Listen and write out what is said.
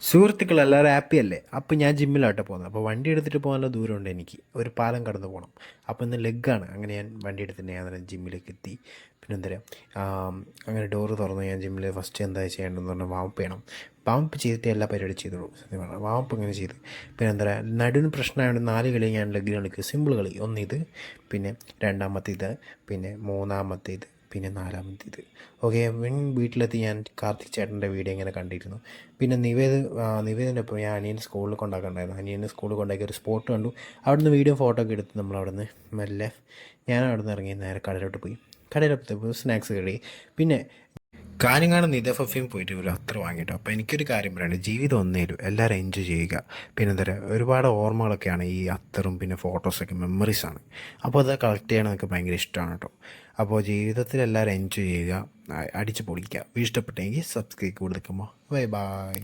സുഹൃത്തുക്കൾ എല്ലാവരും ഹാപ്പി അല്ലേ? അപ്പോൾ ഞാൻ ജിമ്മിലാട്ടോ പോകുന്നത്. അപ്പോൾ വണ്ടി എടുത്തിട്ട് പോകാനുള്ള ദൂരമുണ്ട് എനിക്ക്. ഒരു പാലം കടന്ന് പോകണം. അപ്പോൾ ഇന്ന് ലെഗാണ്. അങ്ങനെ ഞാൻ വണ്ടി എടുത്തിട്ട് ഞാൻ നേരെ ജിമ്മിലേക്ക് എത്തി. പിന്നെ എന്താ പറയുക, അങ്ങനെ ഡോറ് തുറന്ന് ഞാൻ ജിമ്മിൽ ഫസ്റ്റ് എന്താ ചെയ്യേണ്ടതെന്ന് പറഞ്ഞാൽ വാമപ്പ് ചെയ്യണം. വാമപ്പ് ചെയ്തിട്ട് എല്ലാ പരിപാടി ചെയ്തോളൂ. സത്യം പറഞ്ഞാൽ വാമപ്പ് ഇങ്ങനെ ചെയ്ത് പിന്നെ എന്താ പറയുക, നടുവിന് പ്രശ്നമായതുകൊണ്ട് 4 കളി ഞാൻ ലെഗ് കളിക്കും. സിമ്പിൾ കളി. ഒന്നിത്, പിന്നെ രണ്ടാമത്തേത്, പിന്നെ മൂന്നാമത്തേത്, പിന്നെ നാലാമത്തേത്. ഓക്കെ. വീട്ടിലെത്തി ഞാൻ കാർത്തിക് ചേട്ടൻ്റെ വീഡിയോ ഇങ്ങനെ കണ്ടിരുന്നു. പിന്നെ നിവേദിൻ്റെ ഒപ്പം ഞാൻ അനിയൻ സ്കൂളിൽ കൊണ്ടാക്കണ്ടായിരുന്നു. അനിയനെ സ്കൂളിൽ കൊണ്ടാക്കി ഒരു സ്പോട്ട് കണ്ടു. അവിടുന്ന് വീഡിയോ ഫോട്ടോ ഒക്കെ എടുത്ത് നമ്മൾ അവിടുന്ന് മെല്ലെ ഞാൻ അവിടുന്ന് ഇറങ്ങി നേരെ കടയിലോട്ട് പോയി. കടയിലോട്ട് പോയി സ്നാക്സ് കഴി. പിന്നെ കാഞ്ഞങ്ങാട് നിദഫഫയും പോയിട്ട് ഒരു അത്ര വാങ്ങിയിട്ടോ. അപ്പോൾ എനിക്കൊരു കാര്യം പറയാനുണ്ട്, ജീവിതം ഒന്നേ ഉള്ളൂ, എല്ലാവരും എൻജോയ് ചെയ്യുക. പിന്നെ എന്താ പറയുക, ഒരുപാട് ഓർമ്മകളൊക്കെയാണ് ഈ അത്തറും പിന്നെ ഫോട്ടോസൊക്കെ, മെമ്മറീസാണ്. അപ്പോൾ അത് കളക്ട് ചെയ്യണം എനിക്ക് ഭയങ്കര ഇഷ്ടമാണ് കേട്ടോ. അപ്പോൾ ജീവിതത്തിൽ എല്ലാവരും എൻജോയ് ചെയ്യുക, അടിച്ച് പൊളിക്കുക. ഇഷ്ടപ്പെട്ടെങ്കിൽ സബ്സ്ക്രൈബ് കൊടുക്കുമ്പോൾ ബൈ ബൈ.